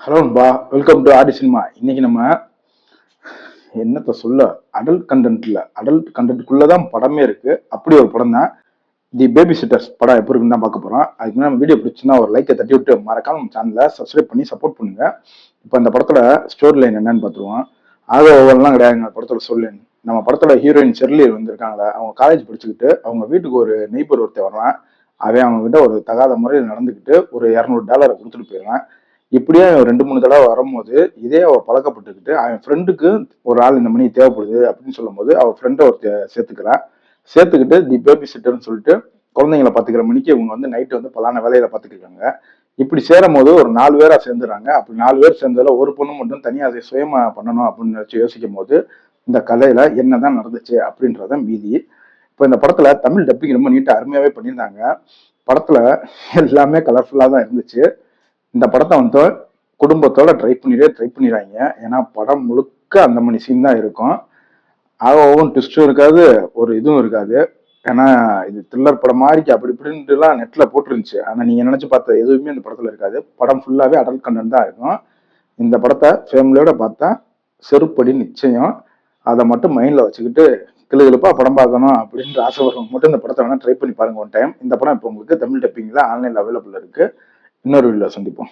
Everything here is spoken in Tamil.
ஹலோ பா, வெல்கம் டு ஆடி சினிமா. இன்னைக்கு நம்ம என்னத்த சொல்ல, அடல்ட் கண்டென்ட்ல அடல்ட் கண்டென்ட்குள்ளதான் படமே இருக்கு. அப்படி ஒரு படம் தான் தி பேபி சிட்டர்ஸ் படம். எப்படி இருக்குன்னு தான் பார்க்க போறோம். அதுக்கு நம்ம வீடியோ பிடிச்சுன்னா ஒரு லைக்கை தட்டி விட்டு மறக்காம நம்ம சேனலை சப்ஸ்கிரைப் பண்ணி சப்போர்ட் பண்ணுங்க. இப்போ இந்த படத்துல ஸ்டோரி லைன் என்னன்னு பார்த்துருவோம். ஆக ஓவர்லாம் கிடையாதுங்க படத்தோட ஸ்டோரி. நம்ம படத்துல ஹீரோயின் ஷெர்லி வந்திருக்காங்களே, அவங்க காலேஜ் படிச்சுக்கிட்டு அவங்க வீட்டுக்கு ஒரு நெய்பர் ஒருத்தர் வர்றான். அவன் அவங்க கிட்ட ஒரு தகாத முறையில் நடந்துக்கிட்டு ஒரு $200 கொடுத்துட்டு போயிடுறான். இப்படியே அவன் 2 3 தடவை வரும்போது இதே அவ பழக்கப்பட்டுக்கிட்டு அவன் ஃப்ரெண்டுக்கு ஒரு ஆள் இந்த மணி தேவைப்படுது அப்படின்னு சொல்லும்போது அவ ஃப்ரெண்டை ஒரு சேர்த்துக்கிறான். சேர்த்துக்கிட்டு தி பேபி சிட்டர்னு சொல்லிட்டு குழந்தைங்களை பார்த்துக்கிற மணிக்கு இவங்க வந்து நைட்டு வந்து பலான வேலையில பார்த்துக்கிட்டாங்க. இப்படி சேரும் போது ஒரு 4 பேரா சேர்ந்துறாங்க. அப்படி 4 பேர் சேர்ந்ததுல ஒரு பொண்ணு மட்டும் தனியா அதை சுயமா பண்ணணும் அப்படின்னு வச்சு யோசிக்கும் போது இந்த கதையில என்னதான் நடந்துச்சு அப்படின்றத மீதி. இப்போ இந்த படத்துல தமிழ் டப்பிங் ரொம்ப நீட்டா அருமையாவே பண்ணியிருந்தாங்க. படத்துல எல்லாமே கலர்ஃபுல்லா தான் இருந்துச்சு. இந்த படத்தை வந்து குடும்பத்தோட ட்ரை பண்ணிடுறாங்க. ஏன்னா படம் முழுக்க அந்த மணி சீன் தான் இருக்கும். ஒவ்வொரு ட்விஸ்டும் இருக்காது, ஒரு இதுவும் இருக்காது. ஏன்னா இது த்ரில்லர் படம் மாதிரி அப்படி இப்படின்ட்டுலாம் நெட்ல போட்டுருந்துச்சு. ஆனா நீங்க நினைச்சு பார்த்த எதுவுமே இந்த படத்துல இருக்காது. படம் ஃபுல்லாவே அடல்ட் கண்டென்ட் தான் இருக்கும். இந்த படத்தை ஃபேமிலியோட பார்த்தா செருப்படி நிச்சயம். அதை மட்டும் மைண்ட்ல வச்சுக்கிட்டு கிளுகிளுப்பா படம் பார்க்கணும் அப்படின்ற ஆசைப்படுறவங்க மட்டும் இந்த படத்தை வேணா ட்ரை பண்ணி பாருங்க ஒன் டைம். இந்த படம் இப்போ உங்களுக்கு தமிழ் டப்பிங்ல ஆன்லைன்ல அவைலபிள் இருக்கு. இன்னொரு வீடியோல சந்திப்போம்.